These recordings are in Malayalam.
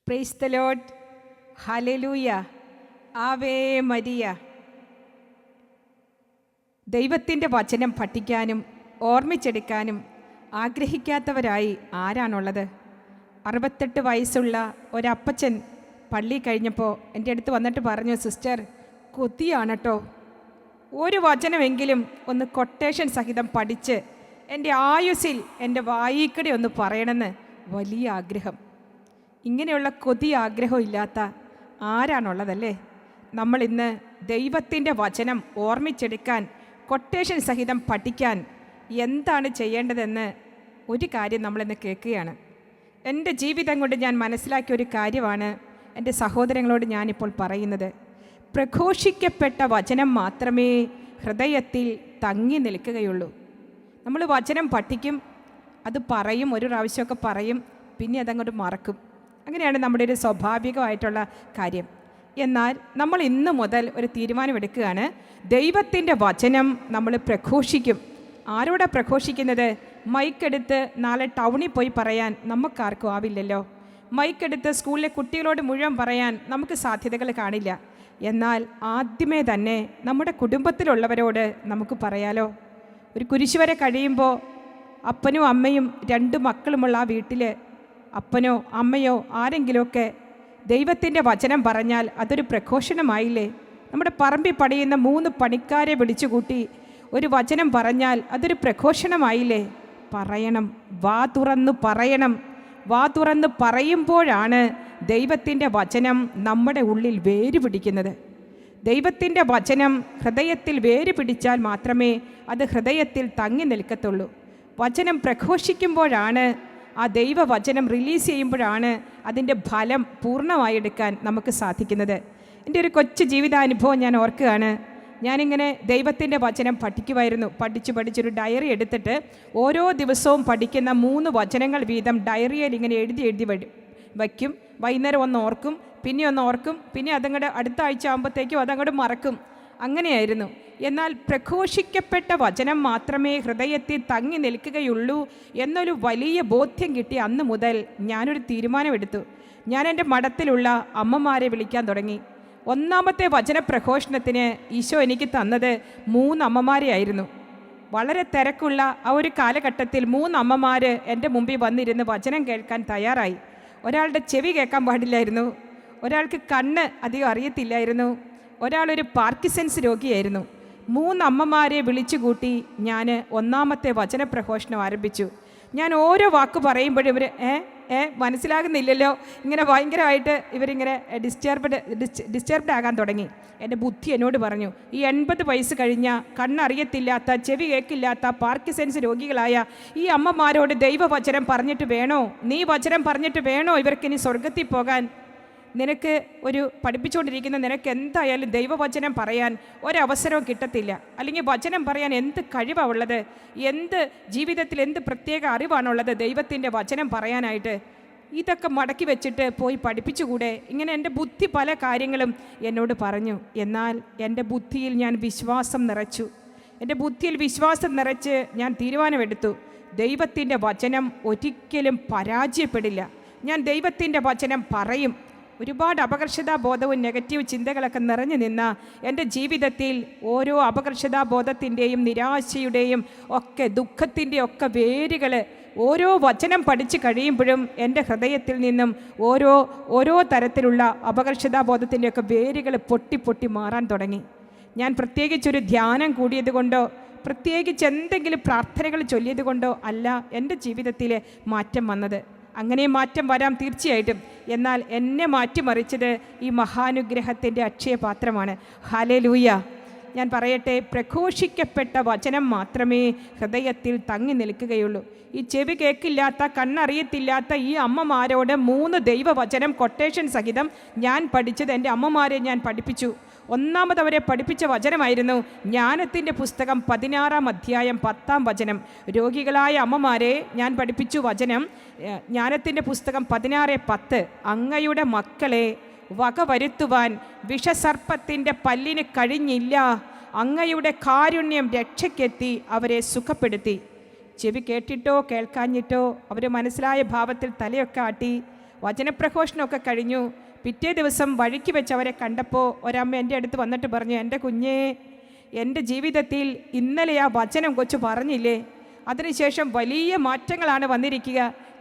Praise the Lord. Hallelujah. Ave Maria. ദൈവത്തിൻ്റെ വചനം പഠിക്കാനും ഓർമ്മിച്ചെടുക്കാനും ആഗ്രഹിക്കാത്തവരായി ആരാണുള്ളത്? 68 വയസ്സുള്ള ഒരപ്പച്ചൻ പള്ളി കഴിഞ്ഞപ്പോൾ എൻ്റെ അടുത്ത് വന്നിട്ട് പറഞ്ഞു, സിസ്റ്റർ കൊതിയാണ് കേട്ടോ, ഒരു വചനമെങ്കിലും ഒന്ന് കൊട്ടേഷൻ സഹിതം പഠിച്ച് എൻ്റെ ആയുസ്സിൽ എൻ്റെ വായിക്കടെ ഒന്ന് പറയണമെന്ന് വലിയ ആഗ്രഹം. ഇങ്ങനെയുള്ള കൊതി ആഗ്രഹം ഇല്ലാത്ത ആരാണുള്ളതല്ലേ? നമ്മൾ ഇന്ന് ദൈവത്തിൻ്റെ വചനം ഓർമ്മിച്ചെടുക്കാൻ കൊട്ടേഷൻ സഹിതം പഠിക്കാൻ എന്താണ് ചെയ്യേണ്ടതെന്ന് ഒരു കാര്യം നമ്മളിന്ന് കേൾക്കുകയാണ്. എൻ്റെ ജീവിതം കൊണ്ട് ഞാൻ മനസ്സിലാക്കിയ ഒരു കാര്യമാണ് എൻ്റെ സഹോദരങ്ങളോട് ഞാനിപ്പോൾ പറയുന്നത്. പ്രഘോഷിക്കപ്പെട്ട വചനം മാത്രമേ ഹൃദയത്തിൽ തങ്ങി നിൽക്കുകയുള്ളൂ. നമ്മൾ വചനം പഠിക്കും, അത് പറയും, ഒരു പ്രാവശ്യമൊക്കെ പറയും, പിന്നെ അതങ്ങോട്ട് മറക്കും. അങ്ങനെയാണ് നമ്മുടെ ഒരു സ്വാഭാവികമായിട്ടുള്ള കാര്യം. എന്നാൽ നമ്മൾ ഇന്ന് മുതൽ ഒരു തീരുമാനമെടുക്കുകയാണ്, ദൈവത്തിൻ്റെ വചനം നമ്മൾ പ്രഘോഷിക്കും. ആരോടാണ് പ്രഘോഷിക്കുന്നത്? മൈക്കെടുത്ത് നാളെ ടൗണിൽ പോയി പറയാൻ നമുക്കാർക്കും ആവില്ലല്ലോ. മൈക്കെടുത്ത് സ്കൂളിലെ കുട്ടികളോട് മുഴുവൻ പറയാൻ നമുക്ക് സാധ്യതകൾ കാണില്ല. എന്നാൽ ആദ്യമേ തന്നെ നമ്മുടെ കുടുംബത്തിലുള്ളവരോട് നമുക്ക് പറയാലോ. ഒരു കുരിശുവരെ കഴിയുമ്പോൾ അപ്പനും അമ്മയും 2 മക്കളുമുള്ള ആ വീട്ടിൽ അപ്പനോ അമ്മയോ ആരെങ്കിലുമൊക്കെ ദൈവത്തിൻ്റെ വചനം പറഞ്ഞാൽ അതൊരു പ്രഘോഷണമായില്ലേ? നമ്മുടെ പറമ്പിൽ പണിയുന്ന 3 പണിക്കാരെ വിളിച്ചുകൂട്ടി ഒരു വചനം പറഞ്ഞാൽ അതൊരു പ്രഘോഷണമായില്ലേ? പറയണം, വാ തുറന്ന് പറയണം. വാ തുറന്ന് പറയുമ്പോഴാണ് ദൈവത്തിൻ്റെ വചനം നമ്മുടെ ഉള്ളിൽ വേര് പിടിക്കുന്നത്. ദൈവത്തിൻ്റെ വചനം ഹൃദയത്തിൽ വേര് പിടിച്ചാൽ മാത്രമേ അത് ഹൃദയത്തിൽ തങ്ങി നിൽക്കത്തുള്ളൂ. വചനം പ്രഘോഷിക്കുമ്പോഴാണ്, ആ ദൈവവചനം റിലീസ് ചെയ്യുമ്പോഴാണ് അതിൻ്റെ ഫലം പൂർണ്ണമായി എടുക്കാൻ നമുക്ക് സാധിക്കുന്നത്. എൻ്റെ ഒരു കൊച്ചു ജീവിതാനുഭവം ഞാൻ ഓർക്കുകയാണ്. ഞാനിങ്ങനെ ദൈവത്തിൻ്റെ വചനം പഠിക്കുമായിരുന്നു. പഠിച്ചൊരു ഡയറി എടുത്തിട്ട് ഓരോ ദിവസവും പഠിക്കുന്ന 3 വചനങ്ങൾ വീതം ഡയറിയിൽ ഇങ്ങനെ എഴുതി വയ്ക്കും. വൈകുന്നേരം ഒന്ന് ഓർക്കും, പിന്നെ ഒന്ന് ഓർക്കും, പിന്നെ അതങ്ങോട്ട് അടുത്ത ആഴ്ച ആകുമ്പോഴത്തേക്കും അതങ്ങോട്ട് മറക്കും. അങ്ങനെയായിരുന്നു. എന്നാൽ പ്രഘോഷിക്കപ്പെട്ട വചനം മാത്രമേ ഹൃദയത്തിൽ തങ്ങി നിൽക്കുകയുള്ളൂ എന്നൊരു വലിയ ബോധ്യം കിട്ടിയ അന്ന് മുതൽ ഞാനൊരു തീരുമാനമെടുത്തു. ഞാൻ എൻ്റെ മഠത്തിലുള്ള അമ്മമാരെ വിളിക്കാൻ തുടങ്ങി. ഒന്നാമത്തെ വചനപ്രഘോഷണത്തിന് ഈശോ എനിക്ക് തന്നത് 3 അമ്മമാരെ ആയിരുന്നു. വളരെ തിരക്കുള്ള ആ ഒരു കാലഘട്ടത്തിൽ 3 അമ്മമാർ എൻ്റെ മുമ്പിൽ വന്നിരുന്ന് വചനം കേൾക്കാൻ തയ്യാറായി. ഒരാളുടെ ചെവി കേൾക്കാൻ പാടില്ലായിരുന്നു, ഒരാൾക്ക് കണ്ണ് അധികം അറിയത്തില്ലായിരുന്നു, ഒരാളൊരു പാർക്കിൻസൺസ് രോഗിയായിരുന്നു. 3 അമ്മമാരെ വിളിച്ചുകൂട്ടി ഞാൻ ഒന്നാമത്തെ വചനപ്രഘോഷണം ആരംഭിച്ചു. ഞാൻ ഓരോ വാക്ക് പറയുമ്പോഴും ഇവർ മനസ്സിലാകുന്നില്ലല്ലോ, ഇങ്ങനെ ഭയങ്കരമായിട്ട് ഇവരിങ്ങനെ ഡിസ്റ്റർബ്ഡ് ആകാൻ തുടങ്ങി. എൻ്റെ ബുദ്ധി എന്നോട് പറഞ്ഞു, ഈ 80 വയസ്സ് കഴിഞ്ഞ കണ്ണറിയത്തില്ലാത്ത ചെവി കേൾക്കില്ലാത്ത പാർക്കിൻസൺസ് രോഗികളായ ഈ അമ്മമാരോട് ദൈവവചനം പറഞ്ഞിട്ട് വേണോ, നീ വചനം പറഞ്ഞിട്ട് വേണോ ഇവർക്കിനി സ്വർഗത്തിൽ പോകാൻ? നിനക്ക് ഒരു പഠിപ്പിച്ചുകൊണ്ടിരിക്കുന്ന നിനക്ക് എന്തായാലും ദൈവവചനം പറയാൻ ഒരവസരവും കിട്ടത്തില്ല. അല്ലെങ്കിൽ വചനം പറയാൻ എന്ത് കഴിവാണ് ഉള്ളത്? എന്ത് ജീവിതത്തിൽ എന്ത് പ്രത്യേക അറിവാണുള്ളത് ദൈവത്തിൻ്റെ വചനം പറയാനായിട്ട്? ഇതൊക്കെ മടക്കി വെച്ചിട്ട് പോയി പഠിപ്പിച്ചുകൂടെ? ഇങ്ങനെ എൻ്റെ ബുദ്ധി പല കാര്യങ്ങളും എന്നോട് പറഞ്ഞു. എന്നാൽ എൻ്റെ ബുദ്ധിയിൽ ഞാൻ വിശ്വാസം നിറച്ചു. എൻ്റെ ബുദ്ധിയിൽ വിശ്വാസം നിറച്ച് ഞാൻ തീരുമാനമെടുത്തു, ദൈവത്തിൻ്റെ വചനം ഒരിക്കലും പരാജയപ്പെടില്ല. ഞാൻ ദൈവത്തിൻ്റെ വചനം പറയും. ഒരുപാട് അപകർഷതാബോധവും നെഗറ്റീവ് ചിന്തകളൊക്കെ നിറഞ്ഞു നിന്ന എൻ്റെ ജീവിതത്തിൽ ഓരോ അപകർഷതാബോധത്തിൻ്റെയും നിരാശയുടെയും ഒക്കെ ദുഃഖത്തിൻ്റെ ഒക്കെ വേരുകൾ ഓരോ വചനം പഠിച്ചു കഴിയുമ്പോഴും എൻ്റെ ഹൃദയത്തിൽ നിന്നും ഓരോ തരത്തിലുള്ള അപകർഷതാബോധത്തിൻ്റെയൊക്കെ വേരുകൾ പൊട്ടി മാറാൻ തുടങ്ങി. ഞാൻ പ്രത്യേകിച്ചൊരു ധ്യാനം കൂടിയത് കൊണ്ടോ പ്രത്യേകിച്ച് എന്തെങ്കിലും പ്രാർത്ഥനകൾ ചൊല്ലിയത് കൊണ്ടോ അല്ല എൻ്റെ ജീവിതത്തിൽ മാറ്റം വന്നത്. അങ്ങനെ മാറ്റം വരാം തീർച്ചയായിട്ടും. എന്നാൽ എന്നെ മാറ്റിമറിച്ചത് ഈ മഹാനുഗ്രഹത്തിൻ്റെ അക്ഷയപാത്രമാണ്. ഹല്ലേലൂയ. ഞാൻ പറയട്ടെ, പ്രഘോഷിക്കപ്പെട്ട വചനം മാത്രമേ ഹൃദയത്തിൽ തങ്ങി നിൽക്കുകയുള്ളൂ. ഈ ചെവി കേൾക്കില്ലാത്ത കണ്ണറിയത്തില്ലാത്ത ഈ അമ്മമാരോട് 3 ദൈവവചനം കൊട്ടേഷൻ സഹിതം ഞാൻ പഠിച്ചത് എൻ്റെ അമ്മമാരെ ഞാൻ പഠിപ്പിച്ചു. ഒന്നാമതവരെ പഠിപ്പിച്ച വചനമായിരുന്നു ജ്ഞാനത്തിൻ്റെ പുസ്തകം 16-ാം അധ്യായം 10-ാം വചനം. രോഗികളായ അമ്മമാരെ ഞാൻ പഠിപ്പിച്ചു വചനം. ജ്ഞാനത്തിൻ്റെ പുസ്തകം 16:10, അങ്ങയുടെ മക്കളെ വകവരുത്തുവാൻ വിഷസർപ്പത്തിൻ്റെ പല്ലിന് കഴിഞ്ഞില്ല, അങ്ങയുടെ കാരുണ്യം രക്ഷയ്ക്കെത്തി അവരെ സുഖപ്പെടുത്തി. ചെവി കേട്ടിട്ടോ കേൾക്കാഞ്ഞിട്ടോ അവർ മനസ്സിലായ ഭാവത്തിൽ തലയൊക്കെ ആട്ടി വചനപ്രഘോഷണമൊക്കെ കഴിഞ്ഞു. പിറ്റേ ദിവസം വഴിക്ക് വെച്ച് അവരെ കണ്ടപ്പോൾ ഒരമ്മ എൻ്റെ അടുത്ത് വന്നിട്ട് പറഞ്ഞു, എൻ്റെ കുഞ്ഞേ, എൻ്റെ ജീവിതത്തിൽ ഇന്നലെ ആ വചനം കൊച്ചു പറഞ്ഞില്ലേ, അതിനുശേഷം വലിയ മാറ്റങ്ങളാണ് വന്നിരിക്കുക.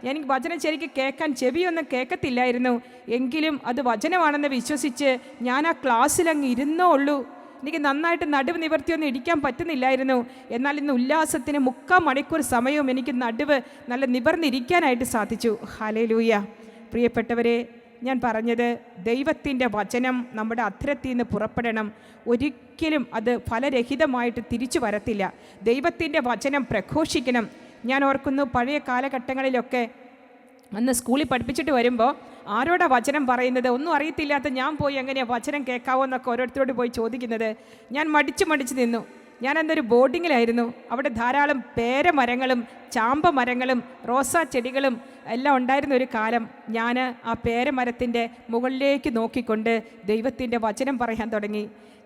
എനിക്ക് വചനം ശരിക്കും കേൾക്കാൻ ചെവിയൊന്നും കേൾക്കത്തില്ലായിരുന്നു, എങ്കിലും അത് വചനമാണെന്ന് വിശ്വസിച്ച് ഞാൻ ആ ക്ലാസ്സിലങ്ങ് ഇരുന്നേ ഉള്ളൂ. എനിക്ക് നന്നായിട്ട് നടുവ് നിവർത്തിയൊന്നും ഇടിക്കാൻ പറ്റുന്നില്ലായിരുന്നു. എന്നാൽ ഇന്ന് ഉല്ലാസത്തിന് 3/4 മണിക്കൂർ സമയവും എനിക്ക് നടുവ് നല്ല നിവർന്നിരിക്കാനായിട്ട് സാധിച്ചു. ഹല്ലേലൂയ. പ്രിയപ്പെട്ടവരെ, ഞാൻ പറഞ്ഞത് ദൈവത്തിൻ്റെ വചനം നമ്മുടെ അധരത്തിൽ നിന്ന് പുറപ്പെടണം. ഒരിക്കലും അത് ഫലരഹിതമായിട്ട് തിരിച്ചു വരത്തില്ല. ദൈവത്തിൻ്റെ വചനം പ്രഘോഷിക്കണം. ഞാൻ ഓർക്കുന്നു, പഴയ കാലഘട്ടങ്ങളിലൊക്കെ അന്ന് സ്കൂളിൽ പഠിപ്പിച്ചിട്ട് വരുമ്പോൾ ആരോടാ വചനം പറയുന്നത് ഒന്നും അറിയത്തില്ലാത്ത ഞാൻ പോയി എങ്ങനെയാണ് വചനം കേൾക്കാവോ എന്നൊക്കെ ഓരോരുത്തരോട് പോയി ചോദിക്കുന്നത്. ഞാൻ മടിച്ച് നിന്നു. ഞാനന്നൊരു ബോർഡിങ്ങിലായിരുന്നു. അവിടെ ധാരാളം പേരമരങ്ങളും ചാമ്പ മരങ്ങളും റോസാ ചെടികളും എല്ലാം ഉണ്ടായിരുന്ന ഒരു കാലം. ഞാൻ ആ പേരമരത്തിൻ്റെ മുകളിലേക്ക് നോക്കിക്കൊണ്ട് ദൈവത്തിൻ്റെ വചനം പറയാൻ തുടങ്ങി.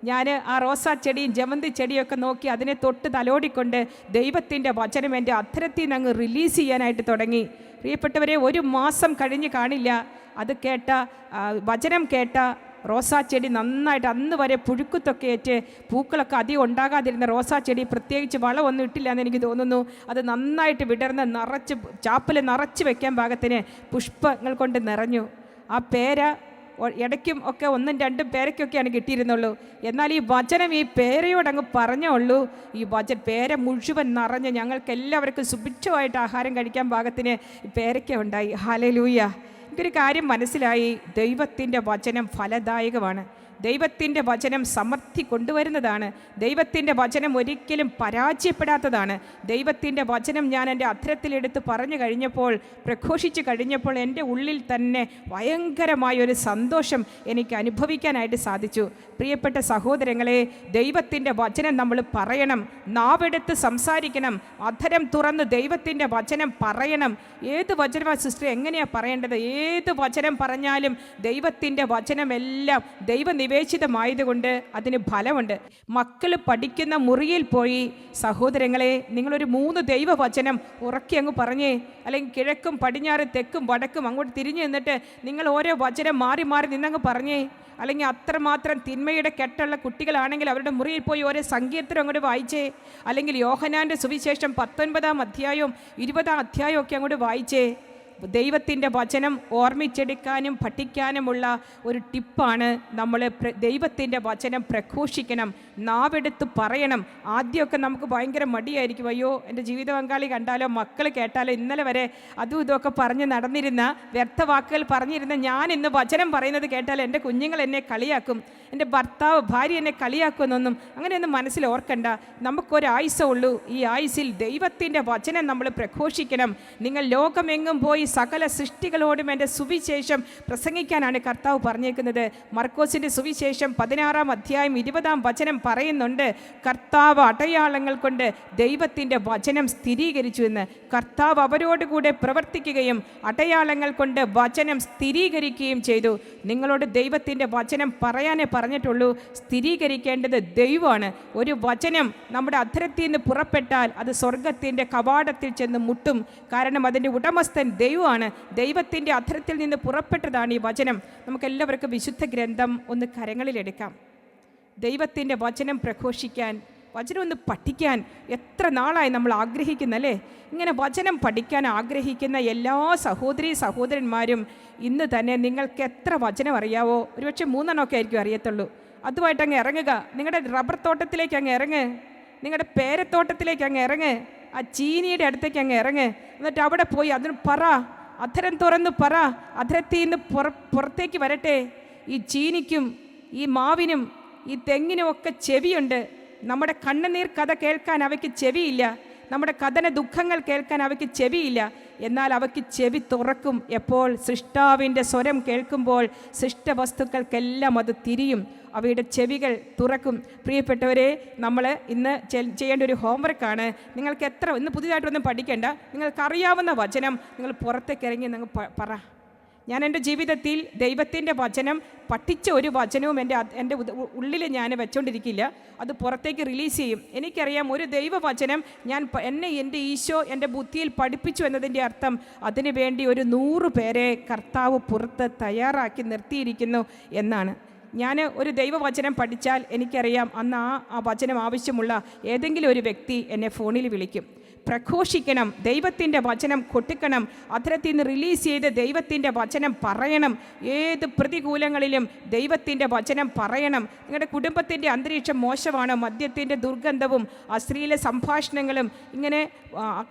ഞാൻ ആ റോസാ ചെടിയും ജമന്തി ചെടിയൊക്കെ നോക്കി അതിനെ തൊട്ട് തലോടിക്കൊണ്ട് ദൈവത്തിൻ്റെ വചനം എൻ്റെ അധരത്തിൽ നിന്ന് അങ്ങ് റിലീസ് ചെയ്യാനായിട്ട് തുടങ്ങി. പ്രിയപ്പെട്ടവരെ, 1 മാസം കഴിഞ്ഞ് കാണില്ല, അത് കേട്ട വചനം കേട്ട റോസാ ചെടി നന്നായിട്ട്, അന്ന് വരെ പുഴുക്കുത്തൊക്കെ ഏറ്റ് പൂക്കളൊക്കെ അധികം ഉണ്ടാകാതിരുന്ന റോസാ ചെടി, പ്രത്യേകിച്ച് വളമൊന്നും ഇട്ടില്ല എന്ന് എനിക്ക് തോന്നുന്നു, അത് നന്നായിട്ട് വിടർന്ന് നിറച്ച് ചാപ്പിൽ നിറച്ച് വെക്കാൻ പാകത്തിന് പുഷ്പങ്ങൾ കൊണ്ട് നിറഞ്ഞു. ആ പേര ഇടയ്ക്കും ഒക്കെ 1ഉം 2ഉം പേരയ്ക്കൊക്കെയാണ് കിട്ടിയിരുന്നുള്ളൂ. എന്നാൽ ഈ വചനം ഈ പേരയോടങ്ങ് പറഞ്ഞുള്ളൂ. ഈ പേര മുഴുവൻ നിറഞ്ഞ് ഞങ്ങൾക്ക് എല്ലാവർക്കും സുഭിക്ഷമായിട്ട് ആഹാരം കഴിക്കാൻ പാകത്തിന് പേരയ്ക്ക ഉണ്ടായി. ഹല്ലേലൂയ. എനിക്കൊരു കാര്യം മനസ്സിലായി, ദൈവത്തിൻ്റെ വചനം ഫലദായകമാണ്. ദൈവത്തിൻ്റെ വചനം സമൃദ്ധി കൊണ്ടുവരുന്നതാണ്. ദൈവത്തിൻ്റെ വചനം ഒരിക്കലും പരാജയപ്പെടാത്തതാണ്. ദൈവത്തിൻ്റെ വചനം ഞാൻ എൻ്റെ അധരത്തിലെടുത്ത് പറഞ്ഞു കഴിഞ്ഞപ്പോൾ, പ്രഘോഷിച്ച് കഴിഞ്ഞപ്പോൾ എൻ്റെ ഉള്ളിൽ തന്നെ ഭയങ്കരമായൊരു സന്തോഷം എനിക്ക് അനുഭവിക്കാനായിട്ട് സാധിച്ചു. പ്രിയപ്പെട്ട സഹോദരങ്ങളെ, ദൈവത്തിൻ്റെ വചനം നമ്മൾ പറയണം, നാവെടുത്ത് സംസാരിക്കണം, അധരം തുറന്ന് ദൈവത്തിൻ്റെ വചനം പറയണം. ഏത് വചനമാണ് സിസ്റ്റർ എങ്ങനെയാണ് പറയേണ്ടത്? ഏത് വചനം പറഞ്ഞാലും ദൈവത്തിൻ്റെ വചനമെല്ലാം ദൈവനിവേശിതമായതുകൊണ്ട് അതിന് ഫലമുണ്ട്. മക്കൾ പഠിക്കുന്ന മുറിയിൽ പോയി സഹോദരങ്ങളെ, നിങ്ങളൊരു 3 ദൈവവചനം ഉറക്കി അങ്ങ് പറഞ്ഞേ, അല്ലെങ്കിൽ കിഴക്കും പടിഞ്ഞാറും തെക്കും വടക്കും അങ്ങോട്ട് തിരിഞ്ഞു നിന്നിട്ട് നിങ്ങൾ ഓരോ വചനം മാറി മാറി നിന്നങ്ങ് പറഞ്ഞേ. അല്ലെങ്കിൽ അത്രമാത്രം തിന്മയുടെ കെട്ടുള്ള കുട്ടികളാണെങ്കിൽ അവരുടെ മുറിയിൽ പോയി ഓരോ സങ്കീർത്തനം അങ്ങോട്ട് വായിച്ചേ. അല്ലെങ്കിൽ യോഹന്നാൻ്റെ സുവിശേഷം 19-ാം അധ്യായവും 20-ാം അധ്യായവും ഒക്കെ അങ്ങോട്ട് വായിച്ചേ. ദൈവത്തിൻ്റെ വചനം ഓർമ്മിച്ചെടുക്കാനും പഠിക്കാനുമുള്ള ഒരു ടിപ്പാണ് നമ്മൾ ദൈവത്തിൻ്റെ വചനം പ്രഘോഷിക്കണം, നാവെടുത്ത് പറയണം. ആദ്യമൊക്കെ നമുക്ക് ഭയങ്കര മടിയായിരിക്കും, അയ്യോ എൻ്റെ ജീവിത പങ്കാളി കണ്ടാലോ മക്കൾ കേട്ടാലോ. ഇന്നലെ വരെ അതും ഇതൊക്കെ പറഞ്ഞ് നടന്നിരുന്ന, വ്യർത്ഥവാക്കുകൾ പറഞ്ഞിരുന്ന ഞാൻ ഇന്ന് വചനം പറയുന്നത് കേട്ടാൽ എൻ്റെ കുഞ്ഞുങ്ങൾ എന്നെ കളിയാക്കും, എൻ്റെ ഭർത്താവ് ഭാര്യ എന്നെ കളിയാക്കുമെന്നൊന്നും അങ്ങനെയൊന്നും മനസ്സിൽ ഓർക്കണ്ട. നമുക്കൊരായുസേ ഉള്ളൂ. ഈ ആയുസിൽ ദൈവത്തിൻ്റെ വചനം നമ്മൾ പ്രഘോഷിക്കണം. നിങ്ങൾ ലോകമെങ്ങും പോയി സകല സൃഷ്ടികളോടും എൻ്റെ സുവിശേഷം പ്രസംഗിക്കാനാണ് കർത്താവ് പറഞ്ഞേക്കുന്നത്. മർക്കോസിൻ്റെ സുവിശേഷം 16-ാം അധ്യായം 20-ാം വചനം പറയുന്നുണ്ട്, കർത്താവ് അടയാളങ്ങൾ കൊണ്ട് ദൈവത്തിൻ്റെ വചനം സ്ഥിരീകരിച്ചു എന്ന്. കർത്താവ് അവരോടുകൂടെ പ്രവർത്തിക്കുകയും അടയാളങ്ങൾ കൊണ്ട് വചനം സ്ഥിരീകരിക്കുകയും ചെയ്തു. നിങ്ങളോട് ദൈവത്തിൻ്റെ വചനം പറയാനേ പറഞ്ഞിട്ടുള്ളൂ, സ്ഥിരീകരിക്കേണ്ടത് ദൈവമാണ്. ഒരു വചനം നമ്മുടെ അധരത്തിൽ നിന്ന് പുറപ്പെട്ടാൽ അത് സ്വർഗത്തിൻ്റെ കവാടത്തിൽ ചെന്ന് മുട്ടും. കാരണം അതിൻ്റെ ഉടമസ്ഥൻ ദൈവമാണ്. ദൈവത്തിൻ്റെ അധരത്തിൽ നിന്ന് പുറപ്പെട്ടതാണ് ഈ വചനം. നമുക്കെല്ലാവർക്കും വിശുദ്ധ ഗ്രന്ഥം ഒന്ന് കരങ്ങളിലെടുക്കാം. ദൈവത്തിൻ്റെ വചനം പ്രഘോഷിക്കാൻ, വചനം ഒന്ന് പഠിക്കാൻ എത്ര നാളായി നമ്മൾ ആഗ്രഹിക്കുന്നല്ലേ? ഇങ്ങനെ വചനം പഠിക്കാൻ ആഗ്രഹിക്കുന്ന എല്ലാ സഹോദരന്മാരും ഇന്ന് തന്നെ നിങ്ങൾക്ക് എത്ര വചനം അറിയാവോ? ഒരുപക്ഷെ 3 ആയിരിക്കും അറിയത്തുള്ളൂ. അതുമായിട്ട് അങ്ങ് ഇറങ്ങുക. നിങ്ങളുടെ റബ്ബർ തോട്ടത്തിലേക്ക് അങ്ങ് ഇറങ്ങ്, നിങ്ങളുടെ പേരത്തോട്ടത്തിലേക്ക് അങ്ങ് ഇറങ്ങ്, ആ ചീനിയുടെ അടുത്തേക്ക് അങ്ങ് ഇറങ്ങ്. എന്നിട്ട് അവിടെ പോയി അതിന് പറ, അധരം തുറന്ന് പറ. അധരത്തിൽ നിന്ന് പുറത്തേക്ക് വരട്ടെ. ഈ ചീനിക്കും ഈ മാവിനും ഈ തെങ്ങിനും ഒക്കെ ചെവിയുണ്ട്. നമ്മുടെ കണ്ണുനീർ കഥ കേൾക്കാൻ അവയ്ക്ക് ചെവിയില്ല, നമ്മുടെ കഥന ദുഃഖങ്ങൾ കേൾക്കാൻ അവയ്ക്ക് ചെവിയില്ല. എന്നാൽ അവയ്ക്ക് ചെവി തുറക്കും എപ്പോൾ? സൃഷ്ടാവിൻ്റെ സ്വരം കേൾക്കുമ്പോൾ സൃഷ്ടവസ്തുക്കൾക്കെല്ലാം അത് തിരിയും, അവയുടെ ചെവികൾ തുറക്കും. പ്രിയപ്പെട്ടവരെ, നമ്മൾ ഇന്ന് ചെയ്യേണ്ട ഒരു ഹോംവർക്കാണ്. നിങ്ങൾക്ക് ഇന്ന് പുതിയതായിട്ടൊന്നും പഠിക്കേണ്ട, നിങ്ങൾക്കറിയാവുന്ന വചനം നിങ്ങൾ പുറത്തേക്ക് ഇറങ്ങി നിങ്ങൾ പറ. ഞാൻ എൻ്റെ ജീവിതത്തിൽ ദൈവത്തിൻ്റെ വചനം പഠിച്ച ഒരു വചനവും എൻ്റെ ഉള്ളിൽ ഞാൻ വെച്ചുകൊണ്ടിരിക്കില്ല, അത് പുറത്തേക്ക് റിലീസ് ചെയ്യും. എനിക്കറിയാം ഒരു ദൈവവചനം എന്നെ എൻ്റെ ഈശോ എൻ്റെ ബുദ്ധിയിൽ പഠിപ്പിച്ചു എന്നതിൻ്റെ അർത്ഥം അതിനു വേണ്ടി ഒരു 100 പേരെ കർത്താവ് പുറത്ത് തയ്യാറാക്കി നിർത്തിയിരിക്കുന്നു എന്നാണ്. ഞാൻ ഒരു ദൈവവചനം പഠിച്ചാൽ എനിക്കറിയാം അന്ന് ആ വചനം ആവശ്യമുള്ള ഏതെങ്കിലും ഒരു വ്യക്തി എന്നെ ഫോണിൽ വിളിക്കും. പ്രഘോഷിക്കണം, ദൈവത്തിൻ്റെ വചനം കൊട്ടിക്കണം, അധരത്തിൽ നിന്ന് റിലീസ് ചെയ്ത് ദൈവത്തിൻ്റെ വചനം പറയണം. ഏത് പ്രതികൂലങ്ങളിലും ദൈവത്തിൻ്റെ വചനം പറയണം. നിങ്ങളുടെ കുടുംബത്തിൻ്റെ അന്തരീക്ഷം മോശമാണ്, മദ്യത്തിൻ്റെ ദുർഗന്ധവും അശ്ലീല സംഭാഷണങ്ങളും ഇങ്ങനെ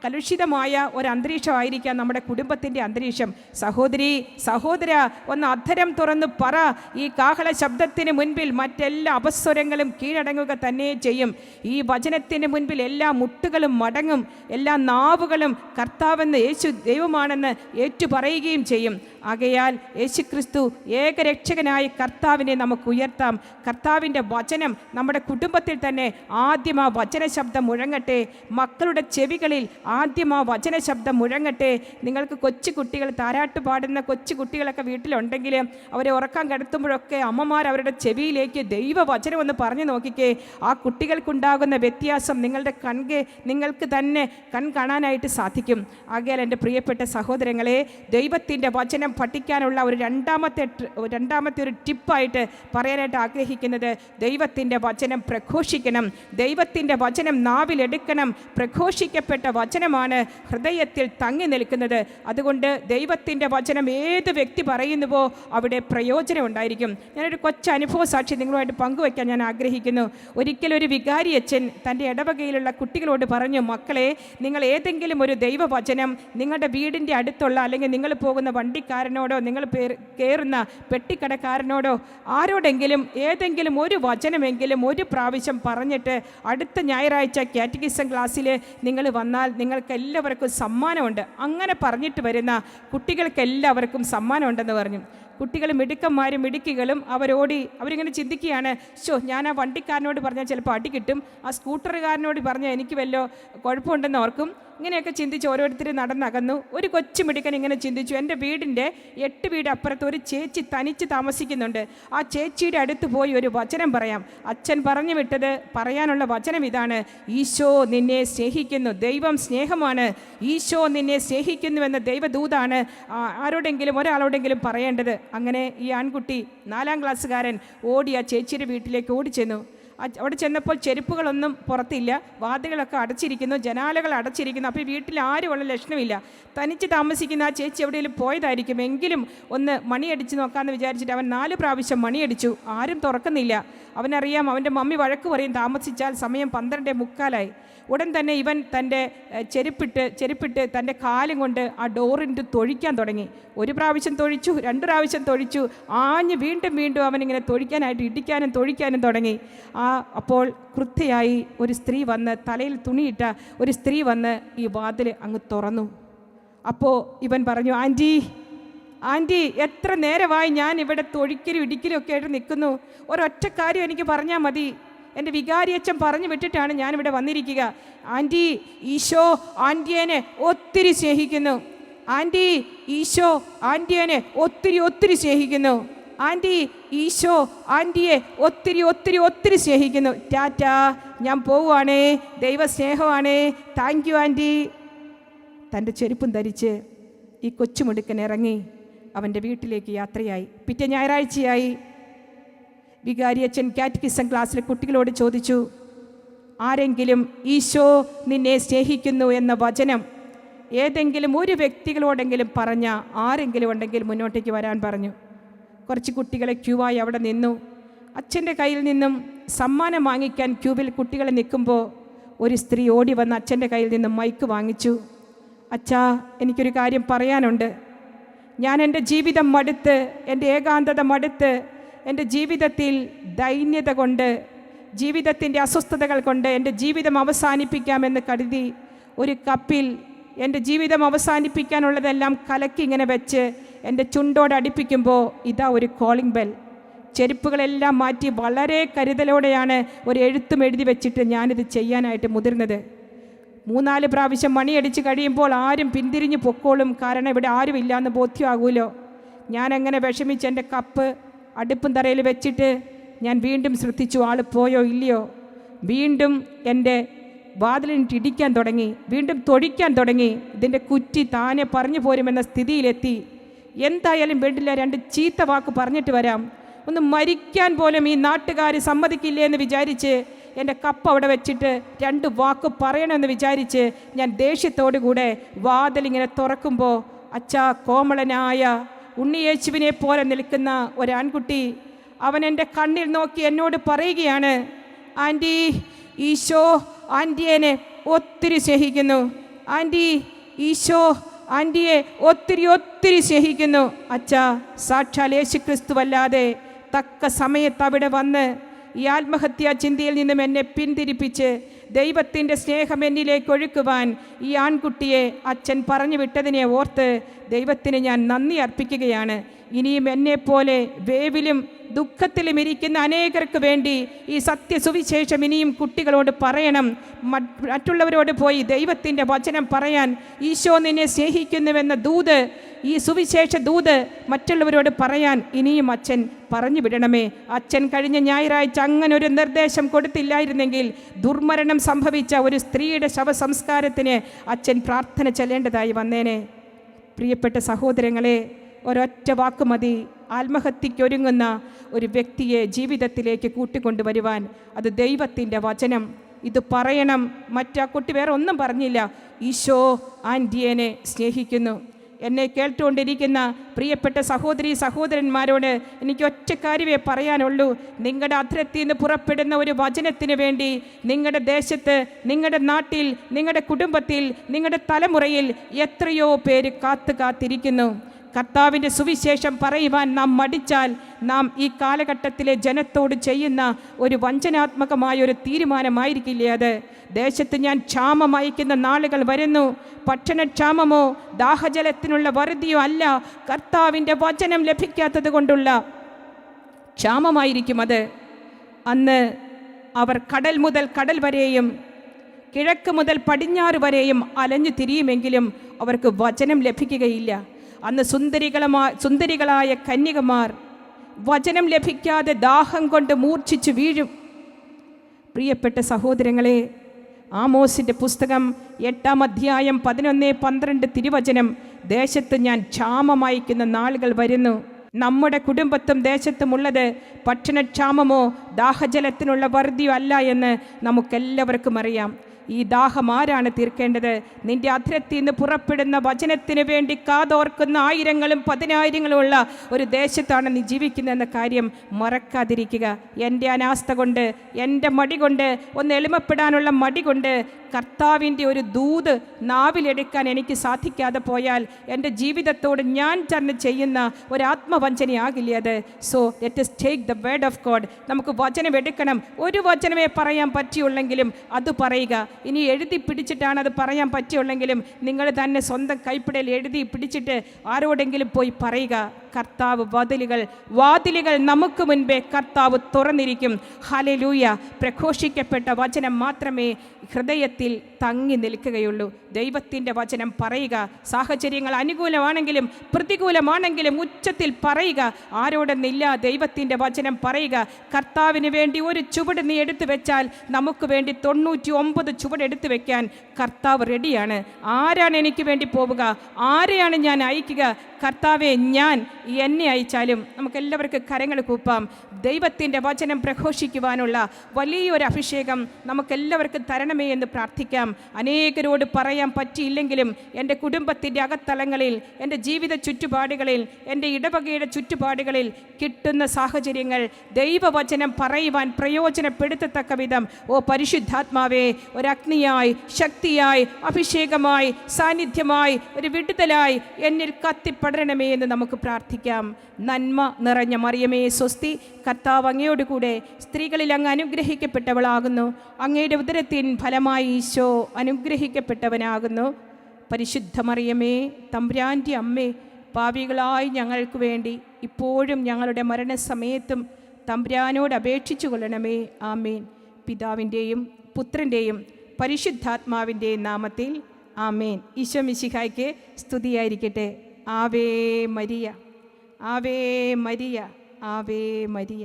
കലുഷിതമായ ഒരു അന്തരീക്ഷമായിരിക്കാം നമ്മുടെ കുടുംബത്തിൻ്റെ അന്തരീക്ഷം. സഹോദരി, സഹോദര, ഒന്ന് അധരം തുറന്ന് പറ. ഈ കാഹള ശബ്ദത്തിന് മുൻപിൽ മറ്റെല്ലാ അപസ്വരങ്ങളും കീഴടങ്ങുക തന്നെ ചെയ്യും. ഈ വചനത്തിന് മുൻപിൽ എല്ലാ മുട്ടുകളും മടങ്ങും, എല്ലാ നാവുകളും കർത്താവെന്ന് യേശു ദൈവമാണെന്ന് ഏറ്റുപറയുകയും ചെയ്യും. ആകയാൽ യേശുക്രിസ്തു ഏകരക്ഷകനായ കർത്താവിനെ നമുക്ക് ഉയർത്താം. കർത്താവിൻ്റെ വചനം നമ്മുടെ കുടുംബത്തിൽ തന്നെ ആദ്യം ആ വചന ശബ്ദം മുഴങ്ങട്ടെ. മക്കളുടെ ചെവികളിൽ ആദ്യം ആ വചന ശബ്ദം മുഴങ്ങട്ടെ. നിങ്ങൾക്ക് കൊച്ചു കുട്ടികൾ, താരാട്ട് പാടുന്ന കൊച്ചു കുട്ടികളൊക്കെ വീട്ടിലുണ്ടെങ്കിൽ അവരെ ഉറക്കാൻ കിടത്തുമ്പോഴൊക്കെ അമ്മമാർ അവരുടെ ചെവിയിലേക്ക് ദൈവവചനം ഒന്ന് പറഞ്ഞു നോക്കിക്കേ. ആ കുട്ടികൾക്കുണ്ടാകുന്ന വ്യത്യാസം നിങ്ങൾക്ക് തന്നെ കാണാനായിട്ട് സാധിക്കും. ആകയാൽ എൻ്റെ പ്രിയപ്പെട്ട സഹോദരങ്ങളെ, ദൈവത്തിൻ്റെ വചനം പഠിക്കാനുള്ള ഒരു രണ്ടാമത്തെ ഒരു ടിപ്പായിട്ട് പറയാനായിട്ട് ആഗ്രഹിക്കുന്നത്, ദൈവത്തിൻ്റെ വചനം പ്രഘോഷിക്കണം. ദൈവത്തിൻ്റെ വചനം നാവിലെടുക്കണം. പ്രഘോഷിക്കപ്പെട്ട വചനമാണ് ഹൃദയത്തിൽ തങ്ങി നിൽക്കുന്നത്. അതുകൊണ്ട് ദൈവത്തിൻ്റെ വചനം ഏത് വ്യക്തി പറയുന്നുവോ അവിടെ പ്രയോജനം ഉണ്ടായിരിക്കും. ഞാനൊരു കൊച്ചു അനുഭവ സാക്ഷി നിങ്ങളുമായിട്ട് പങ്കുവയ്ക്കാൻ ഞാൻ ആഗ്രഹിക്കുന്നു. ഒരിക്കലൊരു വികാരി അച്ഛൻ തൻ്റെ ഇടവകയിലുള്ള കുട്ടികളോട് പറഞ്ഞു, മക്കളെ, നിങ്ങൾ ഏതെങ്കിലും ഒരു ദൈവവചനം നിങ്ങളുടെ വീടിൻ്റെ അടുത്തുള്ള അല്ലെങ്കിൽ നിങ്ങൾ പോകുന്ന വണ്ടിക്കാരനോടോ നിങ്ങൾ കയറുന്ന പെട്ടിക്കടക്കാരനോടോ ആരോടെങ്കിലും ഏതെങ്കിലും ഒരു വചനമെങ്കിലും ഒരു പ്രാവശ്യം പറഞ്ഞിട്ട് അടുത്ത ഞായറാഴ്ച കാറ്റഗിസം ക്ലാസ്സിൽ നിങ്ങൾ വന്നാൽ നിങ്ങൾക്ക് എല്ലാവർക്കും സമ്മാനമുണ്ട്. അങ്ങനെ പറഞ്ഞിട്ട് വരുന്ന കുട്ടികൾക്കെല്ലാവർക്കും സമ്മാനമുണ്ടെന്ന് പറഞ്ഞു. കുട്ടികൾ മിടുക്കന്മാരും മിടുക്കികളും അവരിങ്ങനെ ചിന്തിക്കുകയാണ്, ഞാൻ ആ വണ്ടിക്കാരനോട് പറഞ്ഞാൽ ചിലപ്പോൾ അടി കിട്ടും, ആ സ്കൂട്ടറുകാരനോട് പറഞ്ഞാൽ എനിക്ക് വല്ലോ കുഴപ്പമുണ്ടെന്ന് ഓർക്കും. ഇങ്ങനെയൊക്കെ ചിന്തിച്ച് ഓരോരുത്തർ നടന്നകന്നു. ഒരു കൊച്ചു മിടുക്കൻ ഇങ്ങനെ ചിന്തിച്ചു, എൻ്റെ വീടിൻ്റെ 8 വീട് അപ്പുറത്ത് ഒരു ചേച്ചി തനിച്ച് താമസിക്കുന്നുണ്ട്. ആ ചേച്ചിയുടെ അടുത്ത് പോയി ഒരു വചനം പറയാം. അച്ഛൻ പറഞ്ഞു വിട്ടത് പറയാനുള്ള വചനം ഇതാണ്: ഈശോ നിന്നെ സ്നേഹിക്കുന്നു. ദൈവം സ്നേഹമാണ്. ഈശോ നിന്നെ സ്നേഹിക്കുന്നുവെന്ന ദൈവദൂതാണ് ഒരാളോടെങ്കിലും പറയേണ്ടത്. അങ്ങനെ ഈ ആൺകുട്ടി 4ാം ക്ലാസ്സുകാരൻ ഓടി ആ ചേച്ചിയുടെ വീട്ടിലേക്ക് ഓടിച്ചെന്നു. അവിടെ ചെന്നപ്പോൾ ചെരുപ്പുകളൊന്നും പുറത്തില്ല, വാതിലുകളൊക്കെ അടച്ചിരിക്കുന്നു, ജനാലകൾ അടച്ചിരിക്കുന്നു. അപ്പോൾ ഈ വീട്ടിൽ ആരുമുള്ള ലക്ഷണമില്ല. തനിച്ച് താമസിക്കുന്ന ആ ചേച്ചി എവിടെയെങ്കിലും പോയതായിരിക്കും. എങ്കിലും ഒന്ന് മണിയടിച്ച് നോക്കാമെന്ന് വിചാരിച്ചിട്ട് അവൻ 4 പ്രാവശ്യം മണിയടിച്ചു. ആരും തുറക്കുന്നില്ല. അവനറിയാം അവൻ്റെ മമ്മി വഴക്ക് പറയും താമസിച്ചാൽ. സമയം 12:45. ഉടൻ തന്നെ ഇവൻ തൻ്റെ ചെരുപ്പിട്ട് തൻ്റെ കാലും കൊണ്ട് ആ ഡോറിൻ്റെ തൊഴിക്കാൻ തുടങ്ങി. 1 പ്രാവശ്യം തൊഴിച്ചു, 2 പ്രാവശ്യം തൊഴിച്ചു. ആഞ്ഞ് വീണ്ടും അവനിങ്ങനെ തൊഴിക്കാനായിട്ട് ഇടിക്കാനും തൊഴിക്കാനും തുടങ്ങി. അപ്പോൾ കൃത്യമായി ഒരു സ്ത്രീ വന്ന്, തലയിൽ തുണിയിട്ട ഒരു സ്ത്രീ വന്ന് ഈ വാതിൽ അങ്ങ് തുറന്നു. അപ്പോൾ ഇവൻ പറഞ്ഞു, ആൻറ്റി, എത്ര നേരമായി ഞാൻ ഇവിടെ തൊഴിക്കലും ഇടിക്കലും ഒക്കെ ആയിട്ട് നിൽക്കുന്നു. ഒരൊറ്റ കാര്യം എനിക്ക് പറഞ്ഞാൽ മതി. എൻ്റെ വികാരിയച്ഛൻ പറഞ്ഞു വിട്ടിട്ടാണ് ഞാനിവിടെ വന്നിരിക്കുക. ആൻറ്റി, ഈശോ ആൻറ്റിയനെ ഒത്തിരി സ്നേഹിക്കുന്നു. ആൻറ്റി, ഈശോ ആൻറ്റിയനെ ഒത്തിരി സ്നേഹിക്കുന്നു. ആൻറ്റി, ഈശോ ആൻറ്റിയെ ഒത്തിരി സ്നേഹിക്കുന്നു. ടാറ്റാ, ഞാൻ പോവുകയാണേ. ദൈവസ്നേഹമാണേ. Thank you aunty. തൻ്റെ ചെരുപ്പും ധരിച്ച് ഈ കൊച്ചുമിടുക്കൻ ഇറങ്ങി അവൻ്റെ വീട്ടിലേക്ക് യാത്രയായി. പിറ്റേ ഞായറാഴ്ചയായി. വികാരിയച്ഛൻ കാറ്റഗിസം ക്ലാസ്സിലെ കുട്ടികളോട് ചോദിച്ചു, ആരെങ്കിലും ഈശോ നിന്നെ സ്നേഹിക്കുന്നു എന്ന വചനം ഏതെങ്കിലും ഒരു വ്യക്തികളോടെങ്കിലും പറഞ്ഞ ആരെങ്കിലും ഉണ്ടെങ്കിൽ മുന്നോട്ടേക്ക് വരാൻ പറഞ്ഞു. കുറച്ച് കുട്ടികളെ ക്യൂവായി അവിടെ നിന്നു. അച്ഛൻ്റെ കയ്യിൽ നിന്നും സമ്മാനം വാങ്ങിക്കാൻ ക്യൂവിൽ കുട്ടികളെ നിൽക്കുമ്പോൾ ഒരു സ്ത്രീ ഓടി വന്ന് അച്ഛൻ്റെ കയ്യിൽ നിന്നും മൈക്ക് വാങ്ങിച്ചു. അച്ഛാ, എനിക്കൊരു കാര്യം പറയാനുണ്ട്. ഞാൻ എൻ്റെ ജീവിതം മടുത്ത്, എൻ്റെ ഏകാന്തത മടുത്ത്, എൻ്റെ ജീവിതത്തിൽ ദൈന്യത കൊണ്ട്, ജീവിതത്തിൻ്റെ അസ്വസ്ഥതകൾ കൊണ്ട് എൻ്റെ ജീവിതം അവസാനിപ്പിക്കാമെന്ന് കരുതി ഒരു കപ്പിൽ എൻ്റെ ജീവിതം അവസാനിപ്പിക്കാനുള്ളതെല്ലാം കലക്കി ഇങ്ങനെ വെച്ച് എൻ്റെ ചുണ്ടോട് അടുപ്പിക്കുമ്പോൾ ഇതാ ഒരു കോളിംഗ് ബെൽ. ചെരുപ്പുകളെല്ലാം മാറ്റി വളരെ കരുതലോടെയാണ് ഒരു എഴുത്തും എഴുതി വെച്ചിട്ട് ഞാനിത് ചെയ്യാനായിട്ട് മുതിർന്നത്. 3-4 പ്രാവശ്യം മണിയടിച്ച് കഴിയുമ്പോൾ ആരും പിന്തിരിഞ്ഞ് പൊക്കോളും, കാരണം ഇവിടെ ആരും ഇല്ലയെന്ന് ബോധ്യമാകുമല്ലോ. ഞാനങ്ങനെ വിഷമിച്ച് എൻ്റെ കപ്പ് അടുപ്പും തറയിൽ വെച്ചിട്ട് ഞാൻ വീണ്ടും ശ്രദ്ധിച്ചു, ആൾ പോയോ ഇല്ലയോ. വീണ്ടും എൻ്റെ വാതിലിനിട്ട് ഇടിക്കാൻ തുടങ്ങി, വീണ്ടും തൊഴിക്കാൻ തുടങ്ങി. ഇതിൻ്റെ കുറ്റി താനെ പറഞ്ഞു പോരുമെന്ന സ്ഥിതിയിലെത്തി. എന്തായാലും വേണ്ടില്ല, 2 ചീത്ത വാക്ക് പറഞ്ഞിട്ട് വരാം, ഒന്ന് മരിക്കാൻ പോലും ഈ നാട്ടുകാർ സമ്മതിക്കില്ലേ എന്ന് വിചാരിച്ച് എൻ്റെ കപ്പ് അവിടെ വെച്ചിട്ട് 2 വാക്ക് പറയണമെന്ന് വിചാരിച്ച് ഞാൻ ദേഷ്യത്തോടുകൂടെ വാതിലിങ്ങനെ തുറക്കുമ്പോൾ അച്ഛാ, കോമളനായ ഉണ്ണിയേശുവിനെ പോലെ നിൽക്കുന്ന ഒരാൺകുട്ടി അവൻ എൻ്റെ കണ്ണിൽ നോക്കി എന്നോട് പറയുകയാണ്, ആൻറ്റി, ഈശോ ആൻറ്റിയെ ഒത്തിരി സ്നേഹിക്കുന്നു. ആൻറ്റി, ഈശോ ആൻറ്റിയെ ഒത്തിരി സ്നേഹിക്കുന്നു. അച്ഛാ, സാക്ഷാൽ യേശുക്രിസ്തുവല്ലാതെ തക്ക സമയത്ത് അവിടെ വന്ന് ഈ ആത്മഹത്യാ ചിന്തയിൽ നിന്നും എന്നെ പിന്തിരിപ്പിച്ച് ദൈവത്തിൻ്റെ സ്നേഹം എന്നിലേക്ക് ഒഴുക്കുവാൻ ഈ ആൺകുട്ടിയെ അച്ഛൻ പറഞ്ഞു വിട്ടതിനെ ഓർത്ത് ദൈവത്തിന് ഞാൻ നന്ദി അർപ്പിക്കുകയാണ്. ഇനിയും എന്നെപ്പോലെ വേവിലും ദുഃഖത്തിലും ഇരിക്കുന്ന അനേകർക്ക് വേണ്ടി ഈ സത്യസുവിശേഷം ഇനിയും കുട്ടികളോട് പറയണം. മറ്റുള്ളവരോട് പോയി ദൈവത്തിൻ്റെ വചനം പറയാൻ, ഈശോ നിന്നെ സ്നേഹിക്കുന്നുവെന്ന ദൂത്, ഈ സുവിശേഷ ദൂത് മറ്റുള്ളവരോട് പറയാൻ ഇനിയും അച്ഛൻ പറഞ്ഞു വിടണമേ. അച്ഛൻ കഴിഞ്ഞ ഞായറാഴ്ച അങ്ങനെ ഒരു നിർദ്ദേശം കൊടുത്തില്ലായിരുന്നെങ്കിൽ ദുർമരണം സംഭവിച്ച ഒരു സ്ത്രീയുടെ ശവസംസ്കാരത്തിന് അച്ഛൻ പ്രാർത്ഥന ചെല്ലേണ്ടതായി വന്നേനെ. പ്രിയപ്പെട്ട സഹോദരങ്ങളെ, ഒരൊറ്റ വാക്ക് മതി ആത്മഹത്യക്കൊരുങ്ങുന്ന ഒരു വ്യക്തിയെ ജീവിതത്തിലേക്ക് കൂട്ടിക്കൊണ്ടുവരുവാൻ. അത് ദൈവത്തിൻ്റെ വചനം. ഇത് പറയണം. മറ്റാ കുട്ടി വേറെ ഒന്നും പറഞ്ഞില്ല, ഈശോ ആൻറ്റിയെ സ്നേഹിക്കുന്നു. എന്നെ കേട്ടുകൊണ്ടിരിക്കുന്ന പ്രിയപ്പെട്ട സഹോദരി സഹോദരന്മാരോട് എനിക്ക് ഒറ്റ കാര്യമേ പറയാനുള്ളൂ. നിങ്ങളുടെ അധരത്തിൽ നിന്ന് പുറപ്പെടുന്ന ഒരു വചനത്തിന് വേണ്ടി നിങ്ങളുടെ ദേശത്ത്, നിങ്ങളുടെ നാട്ടിൽ, നിങ്ങളുടെ കുടുംബത്തിൽ, നിങ്ങളുടെ തലമുറയിൽ എത്രയോ പേര് കാത്തിരിക്കുന്നു. കർത്താവിൻ്റെ സുവിശേഷം പറയുവാൻ നാം മടിച്ചാൽ നാം ഈ കാലഘട്ടത്തിലെ ജനത്തോട് ചെയ്യുന്ന ഒരു വഞ്ചനാത്മകമായ തീരുമാനമായിരിക്കില്ലേ അത്. ദേശത്ത് ഞാൻ ക്ഷാമം അയക്കുന്ന നാളുകൾ വരുന്നു. ഭക്ഷണക്ഷാമമോ ദാഹജലത്തിനുള്ള വറുതിയോ അല്ല, കർത്താവിൻ്റെ വചനം ലഭിക്കാത്തത് കൊണ്ടുള്ള ക്ഷാമമായിരിക്കും അത്. അന്ന് അവർ കടൽ മുതൽ കടൽ വരെയും കിഴക്ക് മുതൽ പടിഞ്ഞാറ് വരെയും അലഞ്ഞു തിരിയുമെങ്കിലും അവർക്ക് വചനം ലഭിക്കുകയില്ല. അന്ന് സുന്ദരികളായ കന്യകമാർ വചനം ലഭിക്കാതെ ദാഹം കൊണ്ട് മൂർച്ഛിച്ചു വീഴും. പ്രിയപ്പെട്ട സഹോദരങ്ങളെ, ആമോസിൻ്റെ പുസ്തകം 8-ാം അധ്യായം 11-12 തിരുവചനം, ദേശത്ത് ഞാൻ ക്ഷാമം അയക്കുന്ന നാളുകൾ വരുന്നു. നമ്മുടെ കുടുംബത്തും ദേശത്തുമുള്ളത് ഭക്ഷണക്ഷാമമോ ദാഹജലത്തിനുള്ള വറുതിയോ അല്ല എന്ന് നമുക്കെല്ലാവർക്കും അറിയാം. ഈ ദാഹം ആരാണ് തീർക്കേണ്ടത്? നിന്റെ അധരത്തിൽ നിന്ന് പുറപ്പെടുന്ന വചനത്തിന് വേണ്ടി കാതോർക്കുന്ന ആയിരങ്ങളും പതിനായിരങ്ങളുമുള്ള ഒരു ദേശത്താണ് നീ ജീവിക്കുന്നതെന്ന കാര്യം മറക്കാതിരിക്കുക. എൻ്റെ അനാസ്ഥ കൊണ്ട്, എൻ്റെ മടി കൊണ്ട്, ഒന്ന് എളിമപ്പെടാനുള്ള മടി കൊണ്ട് കർത്താവിൻ്റെ ഒരു ദൂത് നാവിലെടുക്കാൻ എനിക്ക് സാധിക്കാതെ പോയാൽ എൻ്റെ ജീവിതത്തോട് ഞാൻ തന്നെ ചെയ്യുന്ന ഒരാത്മവഞ്ചനയാകില്ലേ അത്. So let us take the word of God. നമുക്ക് വചനം എടുക്കണം. ഒരു വചനമേ പറയാൻ പറ്റിയുള്ളെങ്കിലും അത് പറയുക. ഇനി എഴുതി പിടിച്ചിട്ടാണ് അത് പറയാൻ പറ്റിയുള്ളെങ്കിലും നിങ്ങൾ തന്നെ സ്വന്തം കൈപ്പിടയിൽ എഴുതി പിടിച്ചിട്ട് ആരോടെങ്കിലും പോയി പറയുക. കർത്താവ് വാതിലുകൾ നമുക്ക് മുൻപേ കർത്താവ് തുറന്നിരിക്കും. ഹല്ലേലൂയ. പ്രഘോഷിക്കപ്പെട്ട വചനം മാത്രമേ ഹൃദയത്തിൽ തങ്ങി നിൽക്കുകയുള്ളൂ. ദൈവത്തിൻ്റെ വചനം പറയുക. സാഹചര്യങ്ങൾ അനുകൂലമാണെങ്കിലും പ്രതികൂലമാണെങ്കിലും ഉച്ചത്തിൽ പറയുക. ആരോടെന്നില്ല, ദൈവത്തിൻ്റെ വചനം പറയുക. കർത്താവിന് വേണ്ടി ഒരു ചുവട് നീ എടുത്തു വെച്ചാൽ നമുക്ക് വേണ്ടി 99 ചുവട് എടുത്തു വെക്കാൻ കർത്താവ് റെഡിയാണ്. ആരാണ് എനിക്ക് വേണ്ടി പോവുക? ആരെയാണ് ഞാൻ അയക്കുക? കർത്താവെ, ഞാൻ എന്നെ അയച്ചാലും. നമുക്കെല്ലാവർക്കും കരങ്ങൾ കൂപ്പാം. ദൈവത്തിൻ്റെ വചനം പ്രഘോഷിക്കുവാനുള്ള വലിയൊരു അഭിഷേകം നമുക്കെല്ലാവർക്കും തരണമേ എന്ന് പ്രാർത്ഥിക്കാം. അനേകരോട് പറയാൻ പറ്റിയില്ലെങ്കിലും എൻ്റെ കുടുംബത്തിൻ്റെ അകത്തളങ്ങളിൽ, എൻ്റെ ജീവിത ചുറ്റുപാടുകളിൽ, എൻ്റെ ഇടവകയുടെ ചുറ്റുപാടുകളിൽ കിട്ടുന്ന സാഹചര്യങ്ങൾ ദൈവവചനം പറയുവാൻ പ്രയോജനപ്പെടുത്തത്തക്ക വിധം പരിശുദ്ധാത്മാവേ, ഒരഗ്നിയായി, ശക്തിയായി, അഭിഷേകമായി, സാന്നിധ്യമായി, ഒരു വിടുതലായി എന്നിൽ കത്തിപ്പടരണമേ എന്ന് നമുക്ക് പ്രാർത്ഥിക്കാം. നന്മ നിറഞ്ഞ മറിയമേ സ്വസ്തി, കർത്താവ് അങ്ങയോടുകൂടെ സ്ത്രീകളിൽ അങ്ങ് അനുഗ്രഹിക്കപ്പെട്ടവളാകുന്നു. അങ്ങയുടെ ഉദരത്തിൻ ഫലമായി ഈശോ അനുഗ്രഹിക്കപ്പെട്ടവനാകുന്നു. പരിശുദ്ധ മറിയമേ, തമ്പുരാൻ്റെ അമ്മേ, പാപികളായി ഞങ്ങൾക്ക് വേണ്ടി ഇപ്പോഴും ഞങ്ങളുടെ മരണസമയത്തും തമ്പുരാനോട് അപേക്ഷിച്ചു കൊള്ളണമേ. ആമേൻ. പിതാവിൻ്റെയും പുത്രൻ്റെയും പരിശുദ്ധാത്മാവിൻ്റെയും നാമത്തിൽ ആമേൻ. ഈശോ മിശിഹായ്ക്ക് സ്തുതിയായിരിക്കട്ടെ. Ave Maria. Ave Maria, Ave Maria.